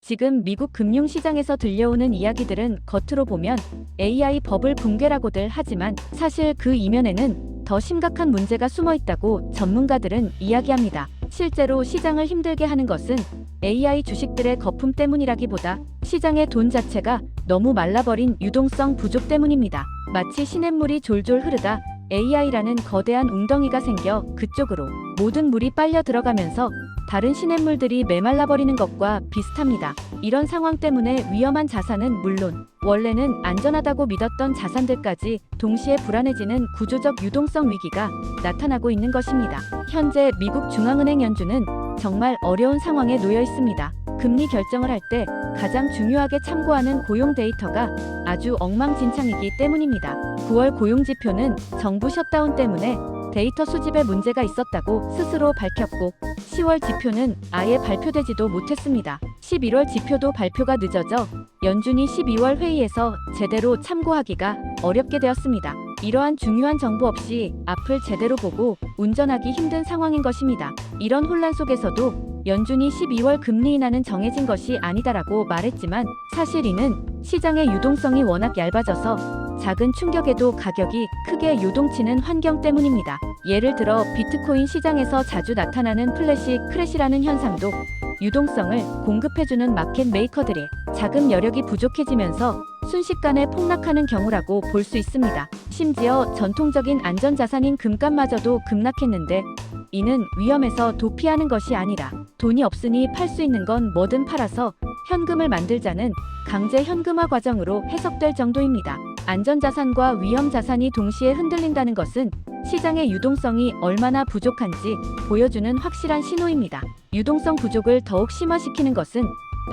지금 미국 금융시장에서 들려오는 이야기들은 겉으로 보면 AI 버블 붕괴라고들 하지만 사실 그 이면에는 더 심각한 문제가 숨어 있다고 전문가들은 이야기합니다. 실제로 시장을 힘들게 하는 것은 AI 주식들의 거품 때문이라기보다 시장의 돈 자체가 너무 말라버린 유동성 부족 때문입니다. 마치 시냇물이 졸졸 흐르다 AI라는 거대한 웅덩이가 생겨 그쪽으로 모든 물이 빨려 들어가면서 다른 시냇물들이 메말라버리는 것과 비슷합니다. 이런 상황 때문에 위험한 자산은 물론 원래는 안전하다고 믿었던 자산들까지 동시에 불안해지는 구조적 유동성 위기가 나타나고 있는 것입니다. 현재 미국 중앙은행 연준은 정말 어려운 상황에 놓여 있습니다. 금리 결정을 할 때 가장 중요하게 참고하는 고용 데이터가 아주 엉망진창이기 때문입니다. 9월 고용지표는 정부 셧다운 때문에 데이터 수집에 문제가 있었다고 스스로 밝혔고 10월 지표는 아예 발표되지도 못했습니다. 11월 지표도 발표가 늦어져 연준이 12월 회의에서 제대로 참고하기가 어렵게 되었습니다. 이러한 중요한 정보 없이 앞을 제대로 보고 운전하기 힘든 상황인 것입니다. 이런 혼란 속에서도 연준이 12월 금리 인하는 정해진 것이 아니다라고 말했지만 사실 이는 시장의 유동성이 워낙 얇아져서 작은 충격에도 가격이 크게 요동치는 환경 때문입니다. 예를 들어 비트코인 시장에서 자주 나타나는 플래시 크래시라는 현상도 유동성을 공급해주는 마켓 메이커들의 자금 여력이 부족해지면서 순식간에 폭락하는 경우라고 볼 수 있습니다. 심지어 전통적인 안전자산인 금값마저도 급락했는데 이는 위험에서 도피하는 것이 아니라 돈이 없으니 팔 수 있는 건 뭐든 팔아서 현금을 만들자는 강제 현금화 과정으로 해석될 정도입니다. 안전자산과 위험자산이 동시에 흔들린다는 것은 시장의 유동성이 얼마나 부족한지 보여주는 확실한 신호입니다. 유동성 부족을 더욱 심화시키는 것은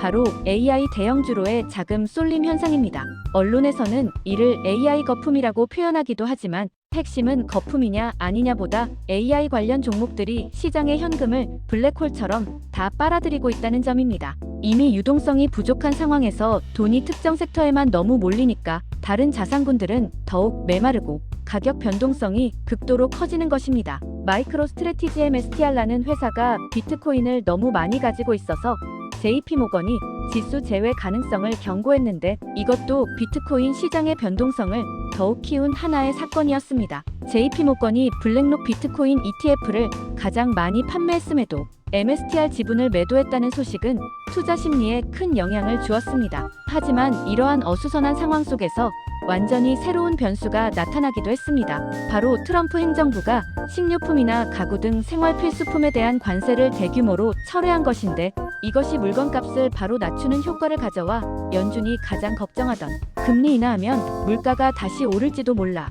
바로 AI 대형주로의 자금 쏠림 현상입니다. 언론에서는 이를 AI 거품이라고 표현하기도 하지만 핵심은 거품이냐 아니냐보다 AI 관련 종목들이 시장의 현금을 블랙홀처럼 다 빨아들이고 있다는 점입니다. 이미 유동성이 부족한 상황에서 돈이 특정 섹터에만 너무 몰리니까 다른 자산군들은 더욱 메마르고 가격 변동성이 극도로 커지는 것입니다. 마이크로 스트래티지 MSTR라는 회사가 비트코인을 너무 많이 가지고 있어서 JP모건이 지수 제외 가능성을 경고했는데 이것도 비트코인 시장의 변동성을 더욱 키운 하나의 사건이었습니다. JP모건이 블랙록 비트코인 ETF를 가장 많이 판매했음에도 MSTR 지분을 매도했다는 소식은 투자 심리에 큰 영향을 주었습니다. 하지만 이러한 어수선한 상황 속에서 완전히 새로운 변수가 나타나기도 했습니다. 바로 트럼프 행정부가 식료품이나 가구 등 생활 필수품에 대한 관세를 대규모로 철회한 것인데 이것이 물건값을 바로 낮추는 효과를 가져와 연준이 가장 걱정하던 금리 인하하면 물가가 다시 오를지도 몰라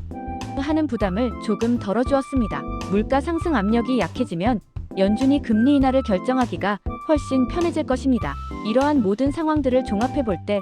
하는 부담을 조금 덜어주었습니다. 물가 상승 압력이 약해지면 연준이 금리 인하를 결정하기가 훨씬 편해질 것입니다. 이러한 모든 상황들을 종합해 볼 때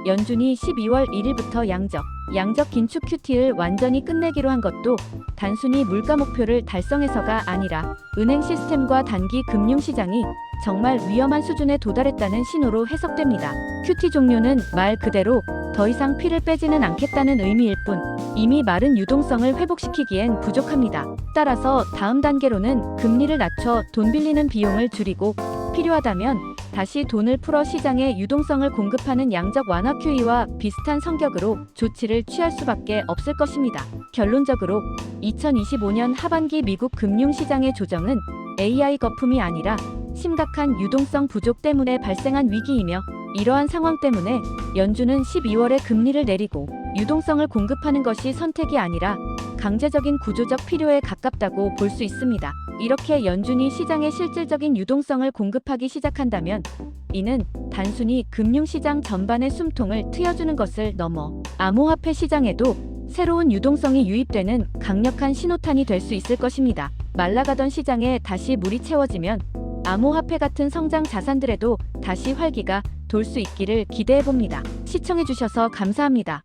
연준이 12월 1일부터 양적 긴축 QT를 완전히 끝내기로 한 것도 단순히 물가 목표를 달성해서가 아니라 은행 시스템과 단기 금융시장이 정말 위험한 수준에 도달했다는 신호로 해석됩니다. QT 종료는 말 그대로 더 이상 피를 빼지는 않겠다는 의미일 뿐 이미 마른 유동성을 회복시키기엔 부족합니다. 따라서 다음 단계로는 금리를 낮춰 돈 빌리는 비용을 줄이고 필요하다면 다시 돈을 풀어 시장에 유동성을 공급하는 양적 완화 QE와 비슷한 성격으로 조치를 취할 수밖에 없을 것입니다. 결론적으로 2025년 하반기 미국 금융시장의 조정은 AI 거품이 아니라 심각한 유동성 부족 때문에 발생한 위기이며 이러한 상황 때문에 연준은 12월에 금리를 내리고 유동성을 공급하는 것이 선택이 아니라 강제적인 구조적 필요에 가깝다고 볼 수 있습니다. 이렇게 연준이 시장에 실질적인 유동성을 공급하기 시작한다면 이는 단순히 금융시장 전반의 숨통을 트여주는 것을 넘어 암호화폐 시장에도 새로운 유동성이 유입되는 강력한 신호탄이 될 수 있을 것입니다. 말라가던 시장에 다시 물이 채워지면 암호화폐 같은 성장 자산들에도 다시 활기가 돌 수 있기를 기대해봅니다. 시청해주셔서 감사합니다.